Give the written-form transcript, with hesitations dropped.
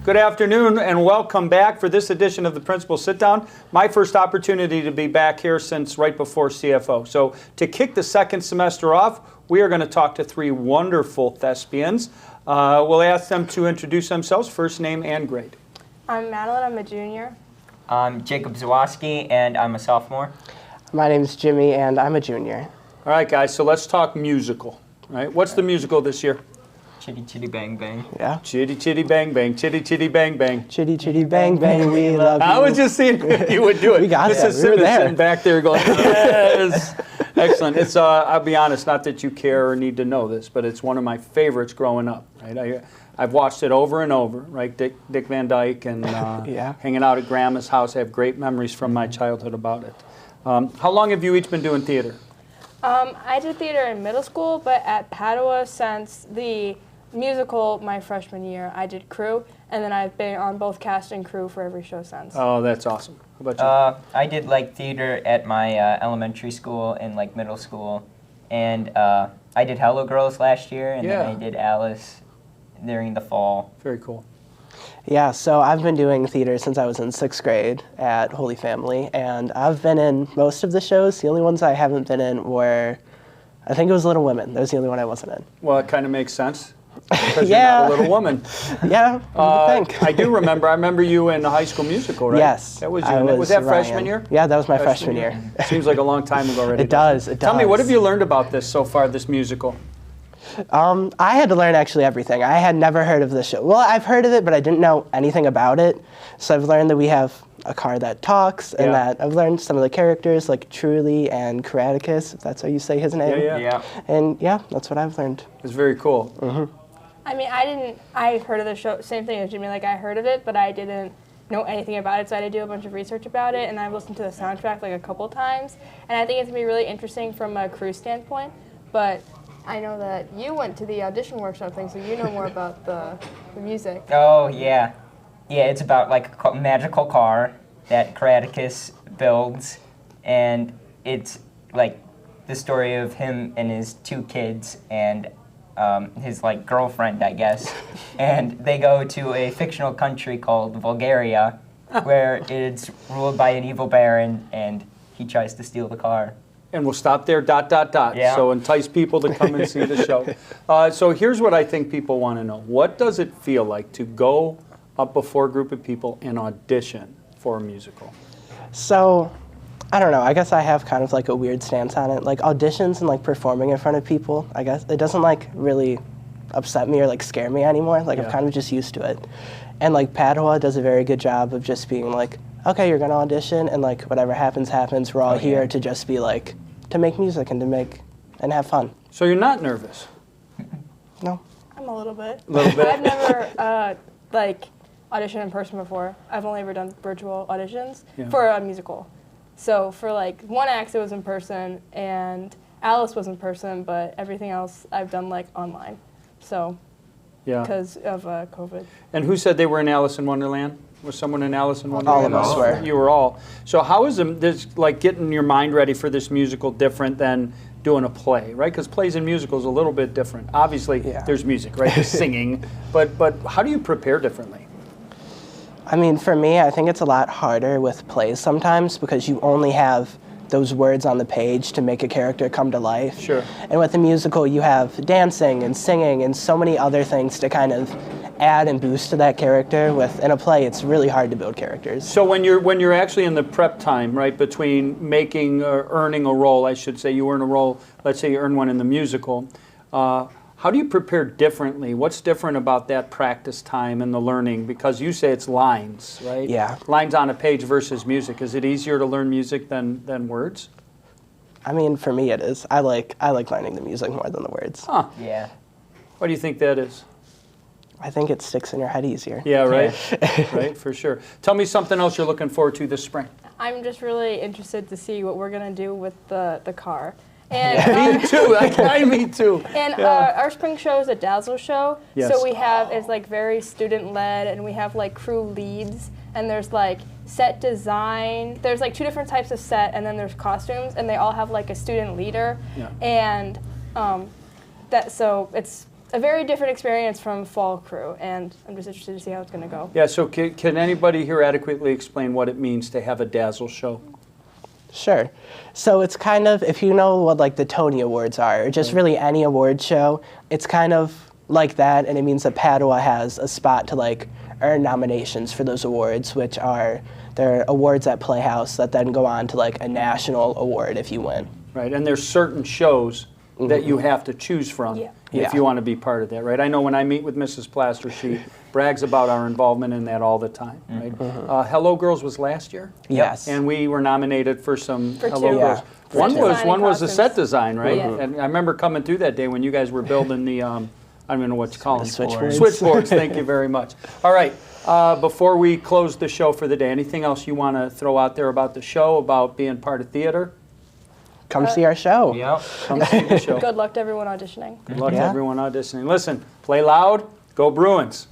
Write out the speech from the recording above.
Good afternoon and welcome back for this edition of the Principal Sit Down. My first opportunity to be back here since right before CFO. So to kick the second semester off, we are going to talk to three wonderful thespians. We'll ask them to introduce themselves, first name and grade. I'm Madeline, I'm a junior. I'm Jacob Zawoski, and I'm a sophomore. My name's Jimmy, and I'm a junior. All right, guys, so let's talk musical. Right? What's the musical this year? Chitty Chitty Bang Bang. Yeah. Chitty Chitty Bang Bang, Chitty Chitty Bang Bang. Chitty Chitty Bang Bang, we love you. I was just seeing if you would do it. We got that. Mrs. We were Simmons there. sitting back there going, yes. Excellent. It's, I'll be honest, not that you care or need to know this, but it's one of my favorites growing up. Right? I've watched it over and over, right? Dick Van Dyke and Yeah. hanging out at Grandma's house. I have great memories from my childhood about it. How long have you each been doing theater? I did theater in middle school, but at Padua since the musical my freshman year, I did crew, and then I've been on both cast and crew for every show since. Oh, that's awesome. How about you? I did theater at my elementary school and middle school, and I did Hello Girls last year, and then I did Alice during the fall. Very cool. Yeah, so I've been doing theater since I was in 6th grade at Holy Family, and I've been in most of the shows. The only ones I haven't been in were, I think it was Little Women. That was the only one I wasn't in. Well, it kind of makes sense. Because Yeah. you're not a little woman. Yeah, you would think. I do remember. I remember you in the High School Musical, right? Yes. That was you. I Was that Ryan. freshman year? Yeah, that was my freshman year. Seems like a long time ago already. It does, it Tell me, does. what have you learned about this so far, this musical? I had to learn actually everything. I had never heard of this show. Well, I've heard of it, but I didn't know anything about it. So I've learned that we have a car that talks, and that I've learned some of the characters like Truly and Caraticus, if that's how you say his name. Yeah. And yeah, that's what I've learned. It's very cool. I mean, I heard of the show, same thing as Jimmy, I heard of it, but I didn't know anything about it, so I had to do a bunch of research about it, and I've listened to the soundtrack a couple times, and I think it's going to be really interesting from a crew standpoint, but I know that you went to the audition workshop thing, so you know more about the music. Oh, yeah. Yeah, it's about a magical car that Caraticus builds, and it's the story of him and his two kids and his girlfriend, I guess, and they go to a fictional country called Bulgaria, where it's ruled by an evil baron, and he tries to steal the car. And we'll stop there, ... Yeah. So entice people to come and see the show. So here's what I think people want to know. What does it feel like to go up before a group of people and audition for a musical? So, I don't know, I guess I have kind of a weird stance on it. Auditions and performing in front of people, I guess, it doesn't really upset me or scare me anymore. I'm kind of just used to it. And Padua does a very good job of just being okay, you're gonna audition, and whatever happens, happens. We're all here to just be to make music and and have fun. So you're not nervous? No. I'm a little bit. A little bit? I've never, auditioned in person before. I've only ever done virtual auditions for a musical. So for one act, it was in person, and Alice was in person, but everything else I've done online. So, because of COVID. And who said they were in Alice in Wonderland? Was someone in Alice in Wonderland? All of us were. You were all. So how is this getting your mind ready for this musical different than doing a play, right? Because plays and musicals a little bit different. Obviously, there's music, right? There's singing, but how do you prepare differently? I mean, for me, I think it's a lot harder with plays sometimes because you only have those words on the page to make a character come to life. Sure. And with a musical, you have dancing and singing and so many other things to kind of add and boost to that character. In a play, it's really hard to build characters. So when you're actually in the prep time, right, between making or earning a role, I should say, you earn a role, let's say you earn one in the musical, how do you prepare differently? What's different about that practice time and the learning? Because you say it's lines, right? Yeah. Lines on a page versus music. Is it easier to learn music than words? I mean, for me, it is. I like learning the music more than the words. Huh. Yeah. What do you think that is? I think it sticks in your head easier. Yeah, right? Right, for sure. Tell me something else you're looking forward to this spring. I'm just really interested to see what we're going to do with the car. And, Me too. Me too. And our spring show is a Dazzle show. Yes. So we have, it's very student-led, and we have crew leads, and there's set design. There's 2 different types of set, and then there's costumes, and they all have a student leader. Yeah. And so it's a very different experience from fall crew, and I'm just interested to see how it's going to go. Yeah, so can anybody here adequately explain what it means to have a dazzle show? Sure. So it's kind of, if you know what like the Tony Awards are, or just really any award show, it's kind of like that, and it means that Padua has a spot to like earn nominations for those awards, which are, they're awards at Playhouse that then go on to like a national award if you win. Right, and there's certain shows that you have to choose from Yeah. if you want to be part of that, right? I know when I meet with Mrs. Plaster, she brags about our involvement in that all the time, right? Hello Girls was last year, Yes. and we were nominated for some For Hello two. Girls. For One was designing the set costumes. design, right? Yeah. And I remember coming through that day when you guys were building the I don't even know what to call them. switchboards. Switchboards. Thank you very much. All right. Before we close the show for the day, anything else you want to throw out there about the show, about being part of theater? Come see our show. Yep. Come see the show. Good luck to everyone auditioning. Good luck to Yeah. everyone auditioning. Listen, play loud, go Bruins.